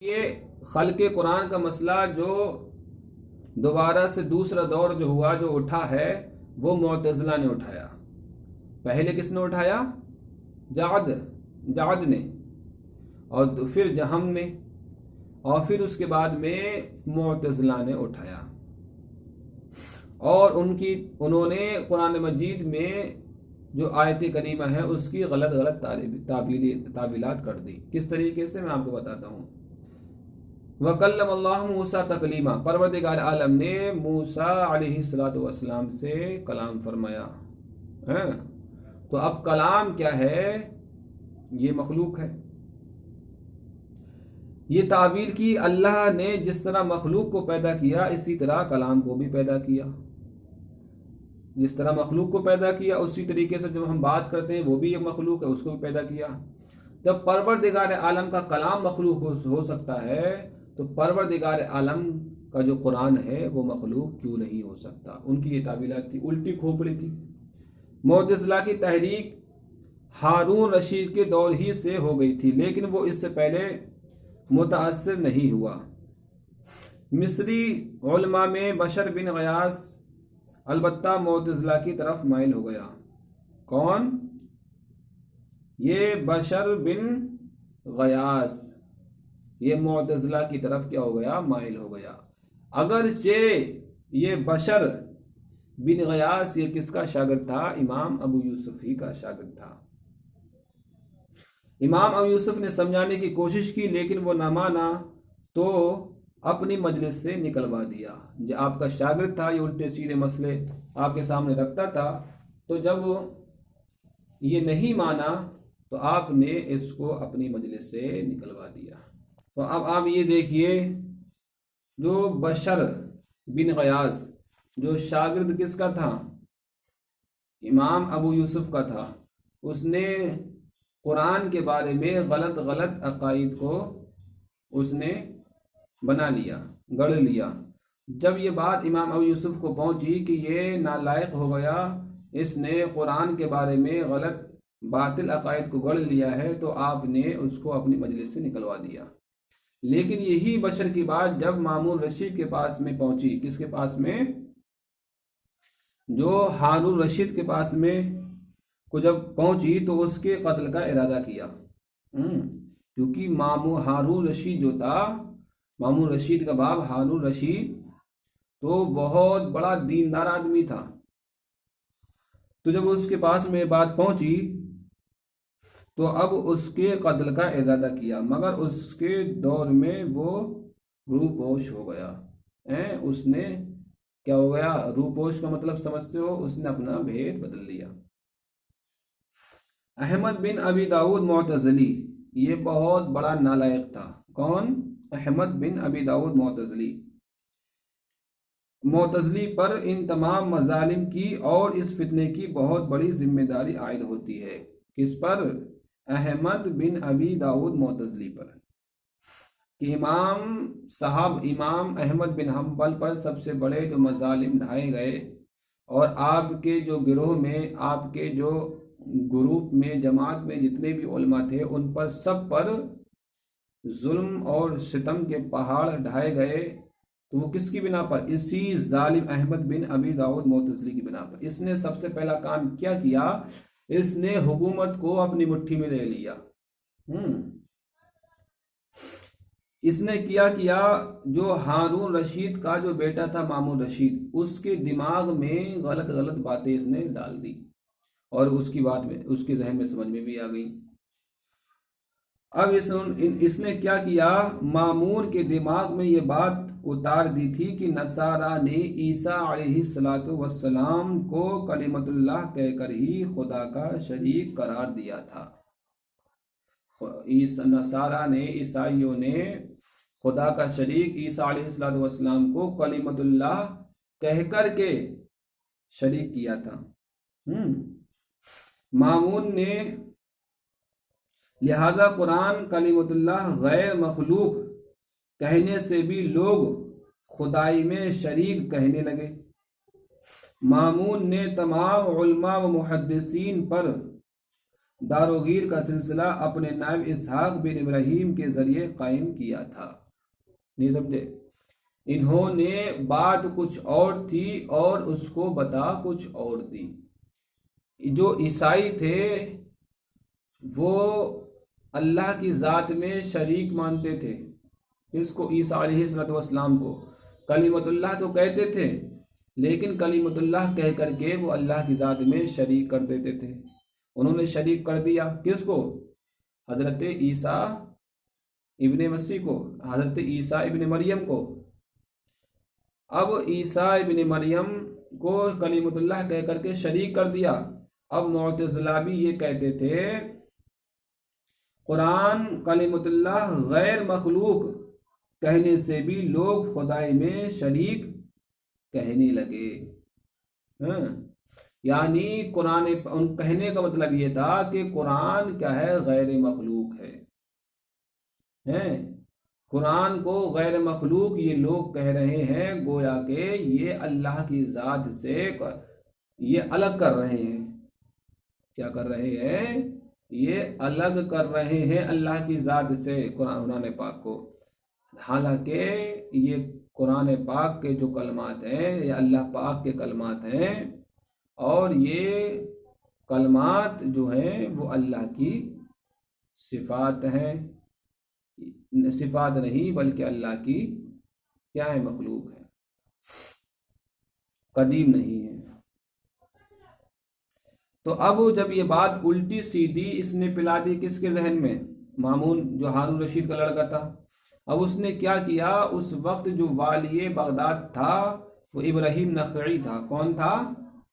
یہ خلق قرآن کا مسئلہ جو دوبارہ سے دوسرا دور جو ہوا جو اٹھا ہے وہ معتزلہ نے اٹھایا۔ پہلے کس نے اٹھایا؟ جعد نے، اور پھر جہم نے، اور پھر اس کے بعد میں معتزلہ نے اٹھایا، اور انہوں نے قرآن مجید میں جو آیت کریمہ ہے اس کی غلط تعویلات کر دی۔ کس طریقے سے میں آپ کو بتاتا ہوں۔ وَكَلَّمَ اللَّهُ مُوسَىٰ تَكْلِيمًا، پروردگار عالم نے موسیٰ علیہ السلام سے کلام فرمایا۔ تو اب کلام کیا ہے؟ یہ مخلوق ہے۔ یہ تعویل کی اللہ نے جس طرح مخلوق کو پیدا کیا اسی طرح کلام کو بھی پیدا کیا۔ جس طرح مخلوق کو پیدا کیا اسی طریقے سے جو ہم بات کرتے ہیں وہ بھی ایک مخلوق ہے، اس کو بھی پیدا کیا۔ جب پروردگار عالم کا کلام مخلوق ہو سکتا ہے تو پروردگار عالم کا جو قرآن ہے وہ مخلوق کیوں نہیں ہو سکتا؟ ان کی یہ تعویلات تھی، الٹی کھوپڑی تھی۔ معتزلہ کی تحریک ہارون رشید کے دور ہی سے ہو گئی تھی، لیکن وہ اس سے پہلے متاثر نہیں ہوا۔ مصری علماء میں بشر بن غیاث البتہ معتزلہ کی طرف مائل ہو گیا۔ کون؟ یہ بشر بن غیاث، یہ معتزلہ کی طرف کیا ہو گیا؟ مائل ہو گیا۔ اگرچہ یہ بشر بن غیاث یہ کس کا شاگرد تھا؟ امام ابو یوسف ہی کا شاگرد تھا۔ امام ابو یوسف نے سمجھانے کی کوشش کی لیکن وہ نہ مانا تو اپنی مجلس سے نکلوا دیا۔ جو آپ کا شاگرد تھا یہ الٹے سیدھے مسئلے آپ کے سامنے رکھتا تھا، تو جب یہ نہیں مانا تو آپ نے اس کو اپنی مجلس سے نکلوا دیا۔ تو اب آپ یہ دیکھیے، جو بشر بن غیاث جو شاگرد کس کا تھا؟ امام ابو یوسف کا تھا۔ اس نے قرآن کے بارے میں غلط عقائد کو اس نے بنا لیا، گڑھ لیا۔ جب یہ بات امام ابو یوسف کو پہنچی کہ یہ نالائق ہو گیا، اس نے قرآن کے بارے میں غلط باطل عقائد کو گڑھ لیا ہے، تو آپ نے اس کو اپنی مجلس سے نکلوا دیا۔ لیکن یہی بشر کی بات جب مامون رشید کے پاس میں پہنچی، کس کے پاس میں؟ جو ہارون رشید کے پاس میں کو جب پہنچی تو اس کے قتل کا ارادہ کیا، کیونکہ ہارون رشید جو تھا، مامون رشید کا باپ ہارون رشید تو بہت بڑا دیندار آدمی تھا۔ تو جب اس کے پاس میں بات پہنچی تو اب اس کے قتل کا ارادہ کیا، مگر اس کے دور میں وہ روپوش ہو گیا۔ اس نے کیا ہو گیا؟ روپوش کا مطلب سمجھتے ہو؟ اس نے اپنا بھید بدل لیا۔ احمد بن ابی داؤد معتزلی، یہ بہت بڑا نالائق تھا۔ کون؟ احمد بن ابی داؤد معتزلی۔ معتزلی پر ان تمام مظالم کی اور اس فتنے کی بہت بڑی ذمہ داری عائد ہوتی ہے۔ کس پر؟ احمد بن ابی داؤد معتزلی پر، کہ امام احمد بن حنبل پر سب سے بڑے جو مظالم ڈھائے گئے، اور آپ کے جو گروہ میں، آپ کے جو گروپ میں، جماعت میں جتنے بھی علماء تھے ان پر سب پر ظلم اور ستم کے پہاڑ ڈھائے گئے، تو وہ کس کی بنا پر؟ اسی ظالم احمد بن ابی داؤد معتزلی کی بنا پر۔ اس نے سب سے پہلا کام کیا کیا؟ اس نے حکومت کو اپنی مٹھی میں لے لیا۔ اس نے کیا جو ہارون رشید کا جو بیٹا تھا مامون رشید، اس کے دماغ میں غلط باتیں اس نے ڈال دی، اور اس کی بات میں، اس کے ذہن میں سمجھ میں بھی آ گئی۔ اب اس نے کیا کیا؟ مامون کے دماغ میں یہ بات اتار دی تھی کہ نصارہ نے عیسیٰ علیہ السلام کو کلمت اللہ کہہ کر ہی خدا کا شریک قرار دیا تھا۔ نصارہ نے، عیسائیوں نے خدا کا شریک عیسیٰ علیہ السلام کو کلمت اللہ کہہ کر کے شریک کیا تھا۔ مامون نے لہذا قرآن کلمت اللہ غیر مخلوق کہنے سے بھی لوگ خدائی میں شریک کہنے لگے۔ مامون نے تمام علماء و محدثین پر داروغیر کا سلسلہ اپنے نائب اسحاق بن ابراہیم کے ذریعے قائم کیا تھا۔ نہیں سمجھے؟ انہوں نے بات کچھ اور تھی اور اس کو بتا کچھ اور دی۔ جو عیسائی تھے وہ اللہ کی ذات میں شریک مانتے تھے، اس کو عیسیٰ علیہ السلام کو کلیمت اللہ تو کہتے تھے، لیکن کلیمت اللہ کہہ کر کے وہ اللہ کی ذات میں شریک کر دیتے تھے۔ انہوں نے شریک کر دیا کس کو؟ حضرت عیسیٰ ابن مسیح کو، حضرت عیسیٰ ابن مریم کو۔ اب عیسیٰ ابن مریم کو کلیمت اللہ کہہ کر کے شریک کر دیا۔ اب معتزلہ بھی یہ کہتے تھے قرآن کلیمت اللہ غیر مخلوق کہنے سے بھی لوگ خدائی میں شریک کہنے لگے۔ یعنی قرآن کہنے کا مطلب یہ تھا کہ قرآن کیا ہے؟ غیر مخلوق ہے۔ قرآن کو غیر مخلوق یہ لوگ کہہ رہے ہیں، گویا کہ یہ اللہ کی ذات سے یہ الگ کر رہے ہیں۔ کیا کر رہے ہیں؟ یہ الگ کر رہے ہیں اللہ کی ذات سے قرآن پاک کو، حالانکہ یہ قرآن پاک کے جو کلمات ہیں یہ اللہ پاک کے کلمات ہیں، اور یہ کلمات جو ہیں وہ اللہ کی صفات ہیں، صفات نہیں بلکہ اللہ کی کیا ہے؟ مخلوق ہے، قدیم نہیں ہے۔ تو اب جب یہ بات الٹی سیدھی اس نے پلا دی کس کے ذہن میں؟ مامون جو ہارون رشید کا لڑکا تھا۔ اب اس نے کیا کیا؟ اس وقت جو والی بغداد تھا وہ ابراہیم نخعی تھا۔ کون تھا؟